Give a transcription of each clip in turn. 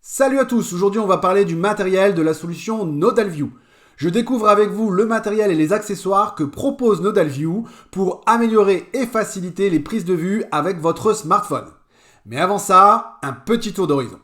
Salut à tous, aujourd'hui on va parler du matériel de la solution NodalView. Je découvre avec vous le matériel et les accessoires que propose NodalView pour améliorer et faciliter les prises de vue avec votre smartphone. Mais avant ça, un petit tour d'horizon.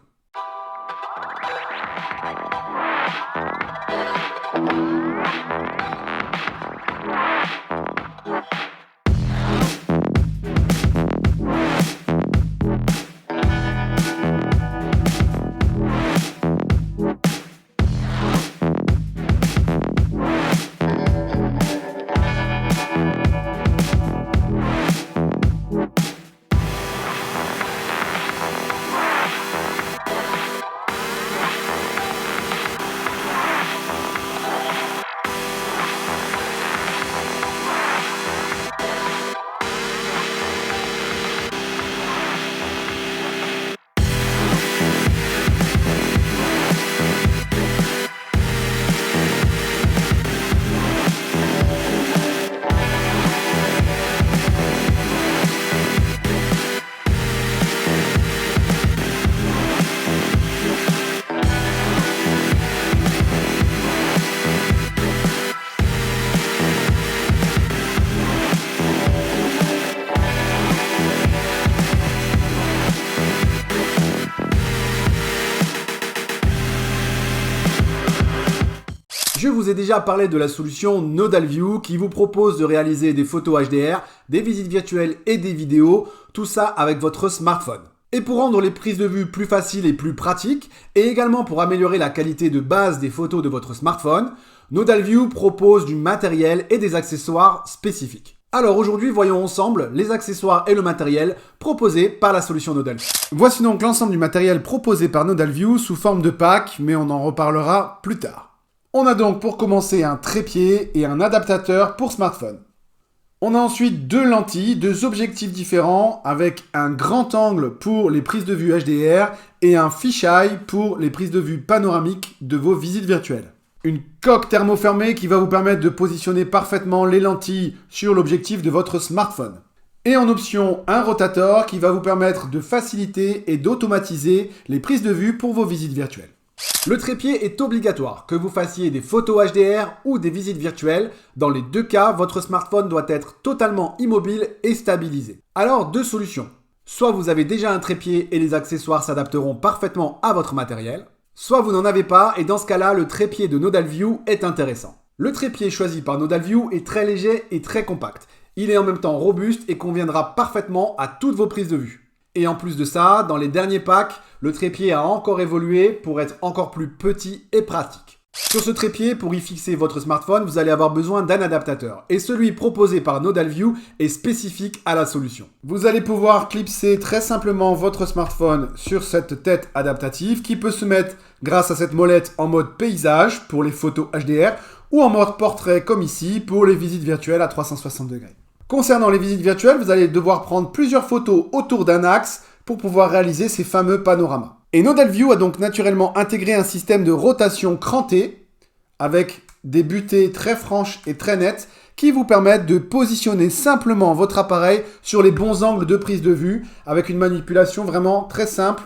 Je vous ai déjà parlé de la solution NodalView qui vous propose de réaliser des photos HDR, des visites virtuelles et des vidéos, tout ça avec votre smartphone. Et pour rendre les prises de vue plus faciles et plus pratiques, et également pour améliorer la qualité de base des photos de votre smartphone, NodalView propose du matériel et des accessoires spécifiques. Alors aujourd'hui, voyons ensemble les accessoires et le matériel proposés par la solution NodalView. Voici donc l'ensemble du matériel proposé par NodalView sous forme de pack, mais on en reparlera plus tard. On a donc pour commencer un trépied et un adaptateur pour smartphone. On a ensuite deux lentilles, deux objectifs différents avec un grand angle pour les prises de vue HDR et un fisheye pour les prises de vue panoramiques de vos visites virtuelles. Une coque thermofermée qui va vous permettre de positionner parfaitement les lentilles sur l'objectif de votre smartphone. Et en option, un rotator qui va vous permettre de faciliter et d'automatiser les prises de vue pour vos visites virtuelles. Le trépied est obligatoire, que vous fassiez des photos HDR ou des visites virtuelles. Dans les deux cas, votre smartphone doit être totalement immobile et stabilisé. Alors, deux solutions. Soit vous avez déjà un trépied et les accessoires s'adapteront parfaitement à votre matériel, soit vous n'en avez pas et dans ce cas-là, le trépied de NodalView est intéressant. Le trépied choisi par NodalView est très léger et très compact. Il est en même temps robuste et conviendra parfaitement à toutes vos prises de vue. Et en plus de ça, dans les derniers packs, le trépied a encore évolué pour être encore plus petit et pratique. Sur ce trépied, pour y fixer votre smartphone, vous allez avoir besoin d'un adaptateur. Et celui proposé par NodalView est spécifique à la solution. Vous allez pouvoir clipser très simplement votre smartphone sur cette tête adaptative qui peut se mettre grâce à cette molette en mode paysage pour les photos HDR ou en mode portrait comme ici pour les visites virtuelles à 360 degrés. Concernant les visites virtuelles, vous allez devoir prendre plusieurs photos autour d'un axe pour pouvoir réaliser ces fameux panoramas. Et NodalView a donc naturellement intégré un système de rotation crantée avec des butées très franches et très nettes qui vous permettent de positionner simplement votre appareil sur les bons angles de prise de vue avec une manipulation vraiment très simple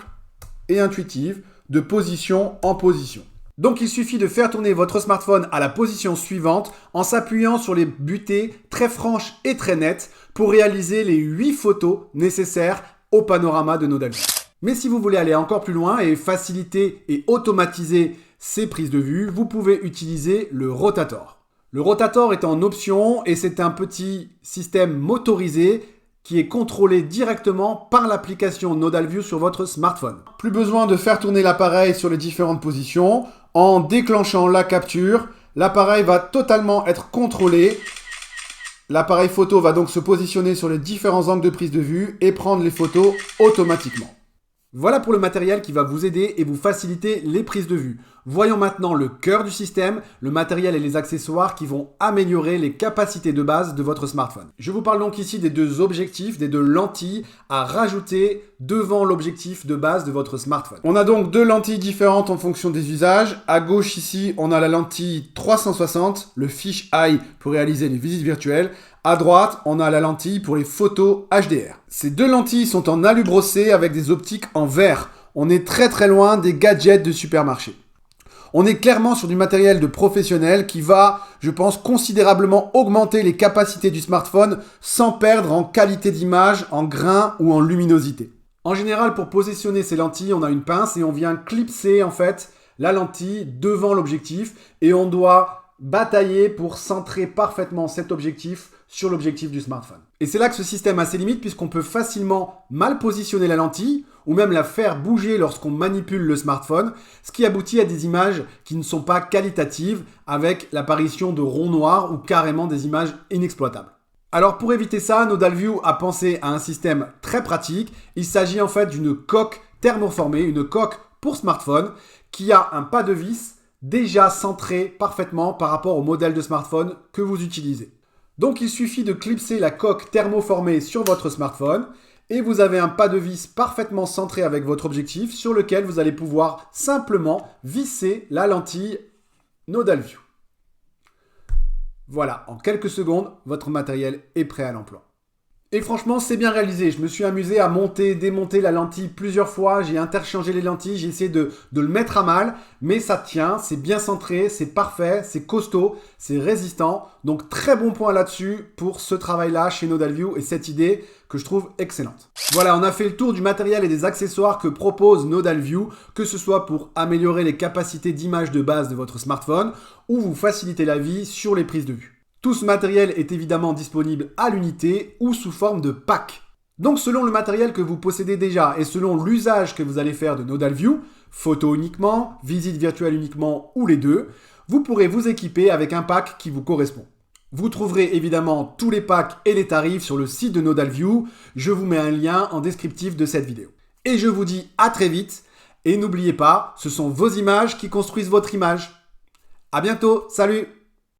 et intuitive de position en position. Donc il suffit de faire tourner votre smartphone à la position suivante en s'appuyant sur les butées très franches et très nettes pour réaliser les 8 photos nécessaires au panorama de NodalView. Mais si vous voulez aller encore plus loin et faciliter et automatiser ces prises de vue, vous pouvez utiliser le rotator. Le rotator est en option et c'est un petit système motorisé qui est contrôlé directement par l'application NodalView sur votre smartphone. Plus besoin de faire tourner l'appareil sur les différentes positions. En déclenchant la capture, l'appareil va totalement être contrôlé. L'appareil photo va donc se positionner sur les différents angles de prise de vue et prendre les photos automatiquement. Voilà pour le matériel qui va vous aider et vous faciliter les prises de vue. Voyons maintenant le cœur du système, le matériel et les accessoires qui vont améliorer les capacités de base de votre smartphone. Je vous parle donc ici des deux objectifs, des deux lentilles à rajouter devant l'objectif de base de votre smartphone. On a donc deux lentilles différentes en fonction des usages. À gauche ici, on a la lentille 360, le fisheye pour réaliser les visites virtuelles. À droite, on a la lentille pour les photos HDR. Ces deux lentilles sont en alu brossé avec des optiques en verre. On est très très loin des gadgets de supermarché. On est clairement sur du matériel de professionnel qui va, je pense, considérablement augmenter les capacités du smartphone sans perdre en qualité d'image, en grain ou en luminosité. En général, pour positionner ces lentilles, on a une pince et on vient clipser en fait la lentille devant l'objectif et on doit batailler pour centrer parfaitement cet objectif sur l'objectif du smartphone. Et c'est là que ce système a ses limites puisqu'on peut facilement mal positionner la lentille ou même la faire bouger lorsqu'on manipule le smartphone, ce qui aboutit à des images qui ne sont pas qualitatives avec l'apparition de ronds noirs ou carrément des images inexploitables. Alors pour éviter ça, NodalView a pensé à un système très pratique. Il s'agit en fait d'une coque thermoformée, une coque pour smartphone qui a un pas de vis déjà centré parfaitement par rapport au modèle de smartphone que vous utilisez. Donc il suffit de clipser la coque thermoformée sur votre smartphone et vous avez un pas de vis parfaitement centré avec votre objectif sur lequel vous allez pouvoir simplement visser la lentille NodalView. Voilà, en quelques secondes, votre matériel est prêt à l'emploi. Et franchement, c'est bien réalisé. Je me suis amusé à monter, démonter la lentille plusieurs fois. J'ai interchangé les lentilles, j'ai essayé de le mettre à mal. Mais ça tient, c'est bien centré, c'est parfait, c'est costaud, c'est résistant. Donc très bon point là-dessus pour ce travail-là chez NodalView et cette idée que je trouve excellente. Voilà, on a fait le tour du matériel et des accessoires que propose NodalView, que ce soit pour améliorer les capacités d'image de base de votre smartphone ou vous faciliter la vie sur les prises de vue. Tout ce matériel est évidemment disponible à l'unité ou sous forme de pack. Donc selon le matériel que vous possédez déjà et selon l'usage que vous allez faire de NodalView, photo uniquement, visite virtuelle uniquement ou les deux, vous pourrez vous équiper avec un pack qui vous correspond. Vous trouverez évidemment tous les packs et les tarifs sur le site de NodalView. Je vous mets un lien en descriptif de cette vidéo. Et je vous dis à très vite et n'oubliez pas, ce sont vos images qui construisent votre image. À bientôt, salut!